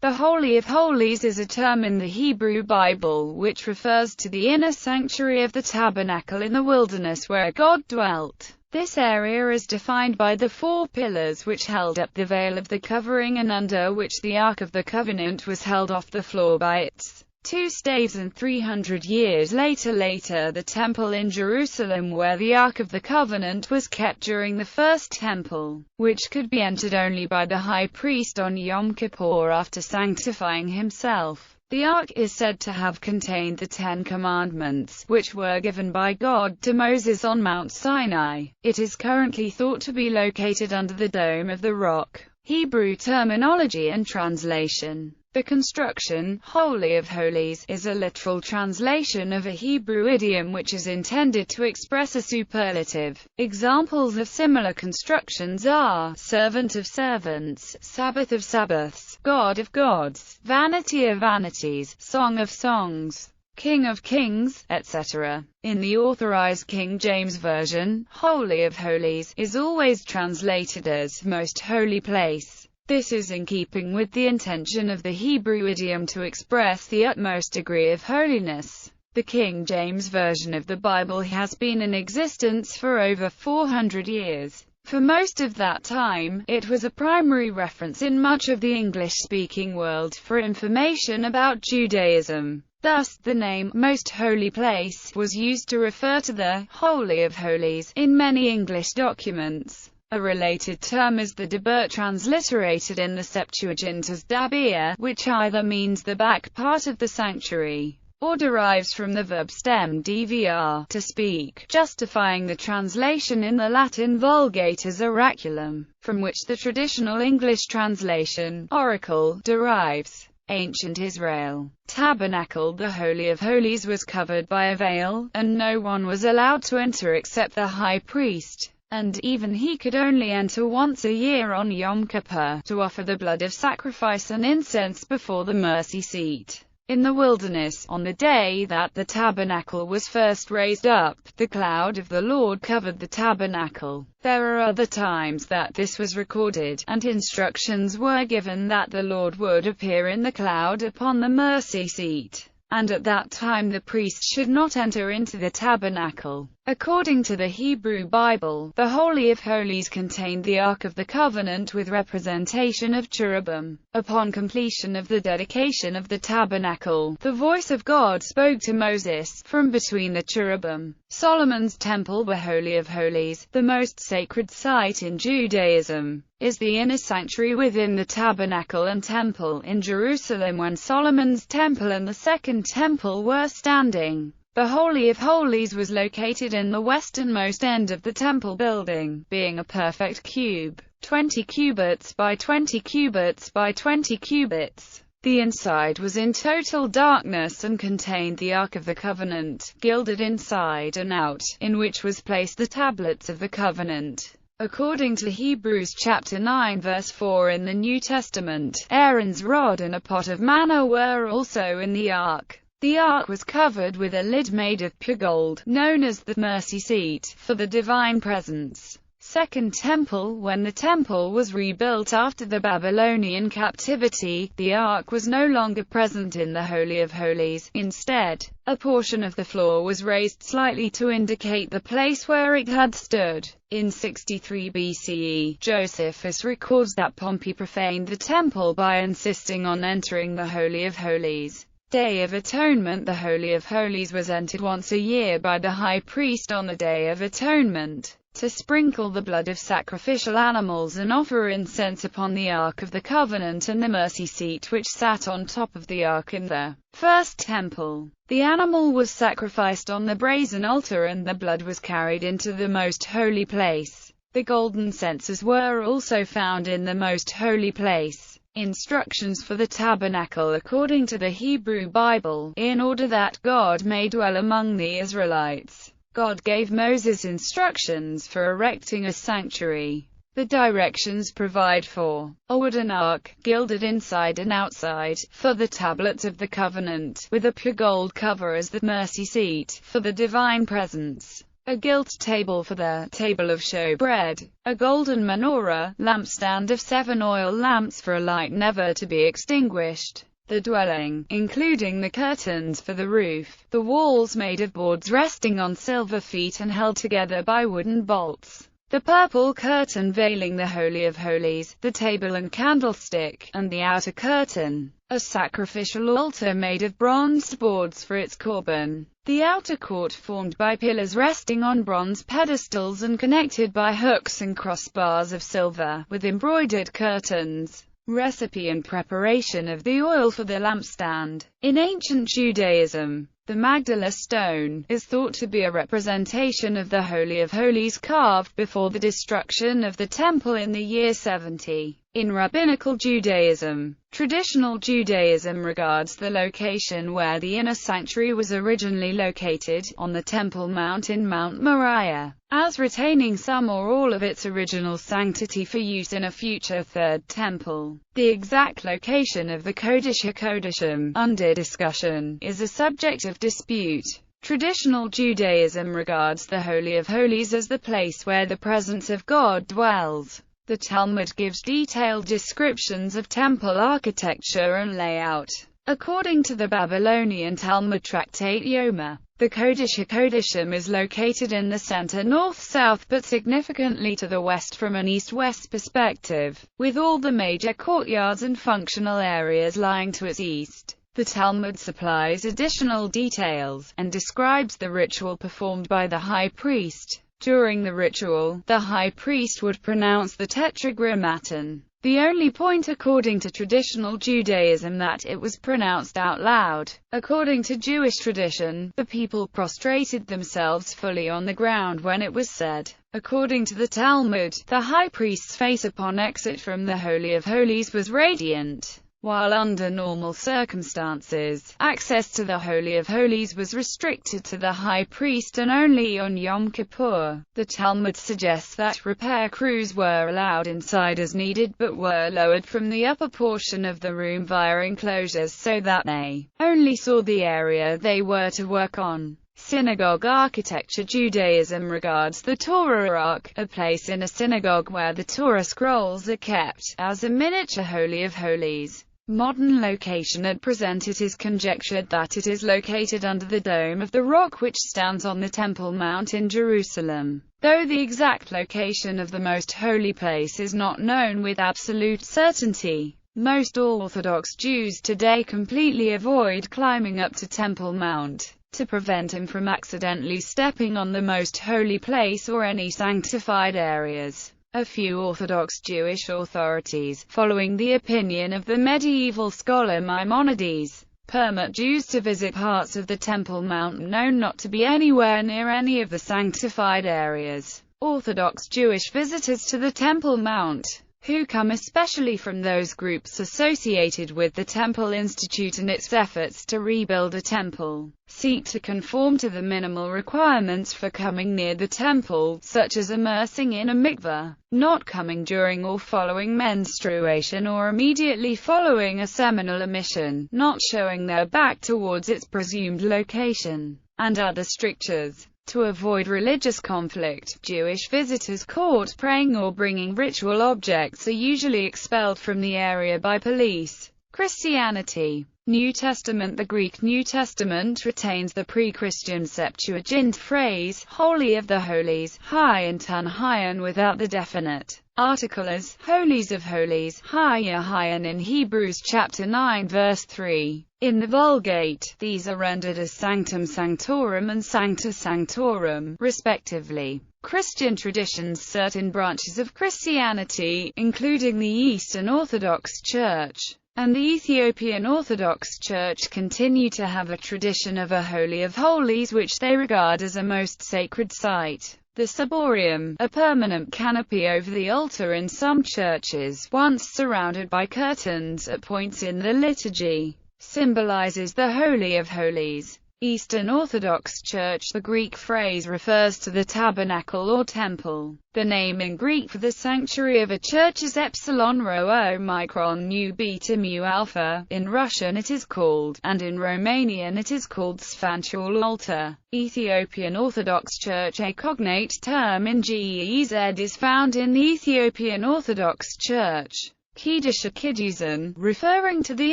The Holy of Holies is a term in the Hebrew Bible which refers to the inner sanctuary of the tabernacle in the wilderness where God dwelt. This area is defined by the 4 pillars which held up the veil of the covering and under which the Ark of the Covenant was held off the floor by its 2 staves, and 300 years later the temple in Jerusalem where the Ark of the Covenant was kept during the first temple, which could be entered only by the high priest on Yom Kippur after sanctifying himself. The Ark is said to have contained the 10 Commandments, which were given by God to Moses on Mount Sinai. It is currently thought to be located under the Dome of the Rock. Hebrew terminology and translation. The construction, Holy of Holies, is a literal translation of a Hebrew idiom which is intended to express a superlative. Examples of similar constructions are, servant of servants, Sabbath of Sabbaths, God of gods, vanity of vanities, song of songs, King of kings, etc. In the Authorized King James Version, Holy of Holies is always translated as Most Holy Place. This is in keeping with the intention of the Hebrew idiom to express the utmost degree of holiness. The King James Version of the Bible has been in existence for over 400 years. For most of that time, it was a primary reference in much of the English-speaking world for information about Judaism. Thus, the name, Most Holy Place, was used to refer to the Holy of Holies in many English documents. A related term is the debir, transliterated in the Septuagint as dabir, which either means the back part of the sanctuary, or derives from the verb stem dvr, to speak, justifying the translation in the Latin Vulgate as oraculum, from which the traditional English translation, oracle, derives. Ancient Israel. Tabernacle. The Holy of Holies was covered by a veil, and no one was allowed to enter except the high priest. And even he could only enter once a year on Yom Kippur, to offer the blood of sacrifice and incense before the mercy seat. In the wilderness, on the day that the tabernacle was first raised up, the cloud of the Lord covered the tabernacle. There are other times that this was recorded, and instructions were given that the Lord would appear in the cloud upon the mercy seat, and at that time the priest should not enter into the tabernacle. According to the Hebrew Bible, the Holy of Holies contained the Ark of the Covenant with representation of cherubim. Upon completion of the dedication of the tabernacle, the voice of God spoke to Moses from between the cherubim. Solomon's Temple. The Holy of Holies, the most sacred site in Judaism, is the inner sanctuary within the tabernacle and temple in Jerusalem when Solomon's Temple and the Second Temple were standing. The Holy of Holies was located in the westernmost end of the temple building, being a perfect cube, 20 cubits by 20 cubits by 20 cubits. The inside was in total darkness and contained the Ark of the Covenant, gilded inside and out, in which was placed the tablets of the covenant. According to Hebrews chapter 9 verse 4 in the New Testament, Aaron's rod and a pot of manna were also in the ark. The ark was covered with a lid made of pure gold, known as the mercy seat, for the divine presence. Second Temple. When the temple was rebuilt after the Babylonian captivity, the ark was no longer present in the Holy of Holies. Instead, a portion of the floor was raised slightly to indicate the place where it had stood. In 63 BCE, Josephus records that Pompey profaned the temple by insisting on entering the Holy of Holies. Day of Atonement. The Holy of Holies was entered once a year by the high priest on the Day of Atonement, to sprinkle the blood of sacrificial animals and offer incense upon the Ark of the Covenant and the mercy seat which sat on top of the Ark in the First Temple. The animal was sacrificed on the brazen altar and the blood was carried into the most holy place. The golden censers were also found in the most holy place. Instructions for the tabernacle. According to the Hebrew Bible, in order that God may dwell among the Israelites, God gave Moses instructions for erecting a sanctuary. The directions provide for a wooden ark, gilded inside and outside, for the tablets of the covenant, with a pure gold cover as the mercy seat, for the divine presence. a gilt table for the table of showbread, a golden menorah, lampstand of 7 oil lamps for a light never to be extinguished, the dwelling, including the curtains for the roof, the walls made of boards resting on silver feet and held together by wooden bolts, the purple curtain veiling the Holy of Holies, the table and candlestick, and the outer curtain, a sacrificial altar made of bronzed boards for its korban, the outer court formed by pillars resting on bronze pedestals and connected by hooks and crossbars of silver, with embroidered curtains, recipe and preparation of the oil for the lampstand. In ancient Judaism, the Magdala Stone is thought to be a representation of the Holy of Holies carved before the destruction of the Temple in the year 70. In Rabbinical Judaism, traditional Judaism regards the location where the inner sanctuary was originally located, on the Temple Mount in Mount Moriah, as retaining some or all of its original sanctity for use in a future Third Temple. The exact location of the Kodesh HaKodeshim, under discussion, is a subject of dispute. Traditional Judaism regards the Holy of Holies as the place where the presence of God dwells. The Talmud gives detailed descriptions of temple architecture and layout. According to the Babylonian Talmud tractate Yoma, the Kodesh HaKodeshim is located in the center north-south but significantly to the west from an east-west perspective, with all the major courtyards and functional areas lying to its east. The Talmud supplies additional details, and describes the ritual performed by the high priest. During the ritual, the high priest would pronounce the Tetragrammaton, the only point according to traditional Judaism that it was pronounced out loud. According to Jewish tradition, the people prostrated themselves fully on the ground when it was said. According to the Talmud, the high priest's face upon exit from the Holy of Holies was radiant. While under normal circumstances, access to the Holy of Holies was restricted to the high priest and only on Yom Kippur. The Talmud suggests that repair crews were allowed inside as needed but were lowered from the upper portion of the room via enclosures so that they only saw the area they were to work on. Synagogue architecture. Judaism regards the Torah Rock, a place in a synagogue where the Torah scrolls are kept, as a miniature Holy of Holies. Modern location at present it is conjectured that it is located under the dome of the rock which stands on the Temple Mount in Jerusalem, though the exact location of the most holy place is not known with absolute certainty. Most Orthodox Jews today completely avoid climbing up to Temple Mount, to prevent him from accidentally stepping on the most holy place or any sanctified areas. A few Orthodox Jewish authorities, following the opinion of the medieval scholar Maimonides, permit Jews to visit parts of the Temple Mount known not to be anywhere near any of the sanctified areas. Orthodox Jewish visitors to the Temple Mount, who come especially from those groups associated with the Temple Institute and its efforts to rebuild a temple, seek to conform to the minimal requirements for coming near the temple, such as immersing in a mikveh, not coming during or following menstruation or immediately following a seminal emission, not showing their back towards its presumed location, and other strictures. To avoid religious conflict, Jewish visitors caught praying or bringing ritual objects are usually expelled from the area by police. Christianity. New Testament. The Greek New Testament retains the pre-Christian Septuagint phrase, Holy of the Holies, high and without the definite article as, Holies of Holies, Hayan in Hebrews chapter 9 verse 3. In the Vulgate, these are rendered as Sanctum Sanctorum and Sancta Sanctorum, respectively. Christian traditions. Certain branches of Christianity, including the Eastern Orthodox Church and the Ethiopian Orthodox Church, continue to have a tradition of a Holy of Holies which they regard as a most sacred site. The ciborium, a permanent canopy over the altar in some churches, once surrounded by curtains at points in the liturgy, symbolizes the Holy of Holies. Eastern Orthodox Church. The Greek phrase refers to the tabernacle or temple. The name in Greek for the sanctuary of a church is epsilon rho omicron nu beta mu alpha. In Russian it is called, and in Romanian it is called Sfântul altar. Ethiopian Orthodox Church. A cognate term in GEZ is found in the Ethiopian Orthodox Church. Kiddushin, referring to the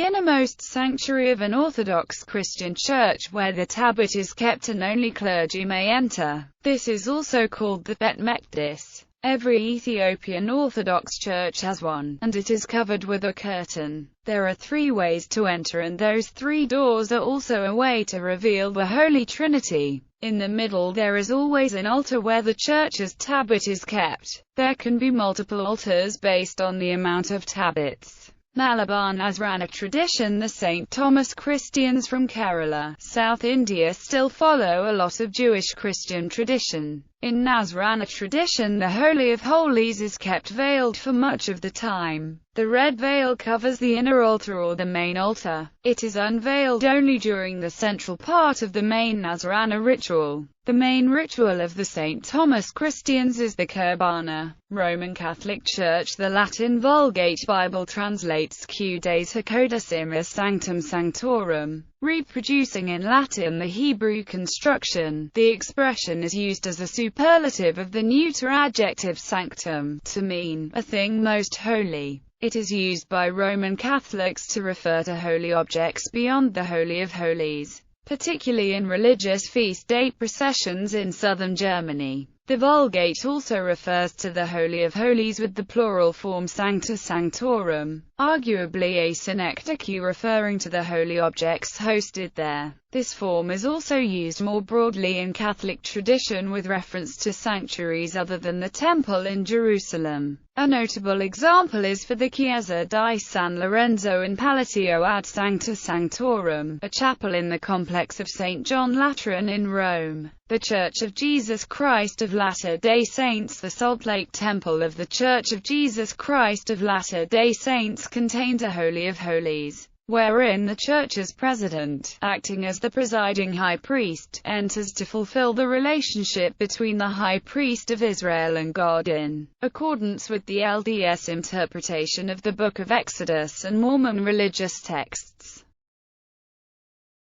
innermost sanctuary of an Orthodox Christian church where the tablet is kept and only clergy may enter. This is also called the Bet Mekdis. Every Ethiopian Orthodox church has one, and it is covered with a curtain. There are 3 ways to enter, and those 3 doors are also a way to reveal the Holy Trinity. In the middle there is always an altar where the church's tablet is kept. There can be multiple altars based on the amount of tablets. Malabar Nazrana tradition. The St. Thomas Christians from Kerala, South India still follow a lot of Jewish Christian tradition. In Nazrana tradition, the Holy of Holies is kept veiled for much of the time. The red veil covers the inner altar or the main altar. It is unveiled only during the central part of the main Nazrana ritual. The main ritual of the St. Thomas Christians is the Kurbana. Roman Catholic Church. The Latin Vulgate Bible translates Cudes Hakodesim as Sanctum Sanctorum, reproducing in Latin the Hebrew construction. The expression is used as a superlative of the neuter adjective sanctum, to mean a thing most holy. It is used by Roman Catholics to refer to holy objects beyond the Holy of Holies, particularly in religious feast day processions in southern Germany. The Vulgate also refers to the Holy of Holies with the plural form Sancta Sanctorum, arguably a synecdoche referring to the holy objects hosted there. This form is also used more broadly in Catholic tradition with reference to sanctuaries other than the Temple in Jerusalem. A notable example is for the Chiesa di San Lorenzo in Palatio ad Sancta Sanctorum, a chapel in the complex of St. John Lateran in Rome. The Church of Jesus Christ of Latter-day Saints. The Salt Lake Temple of the Church of Jesus Christ of Latter-day Saints contains a Holy of Holies, wherein the church's president, acting as the presiding high priest, enters to fulfill the relationship between the high priest of Israel and God in accordance with the LDS interpretation of the Book of Exodus and Mormon religious texts.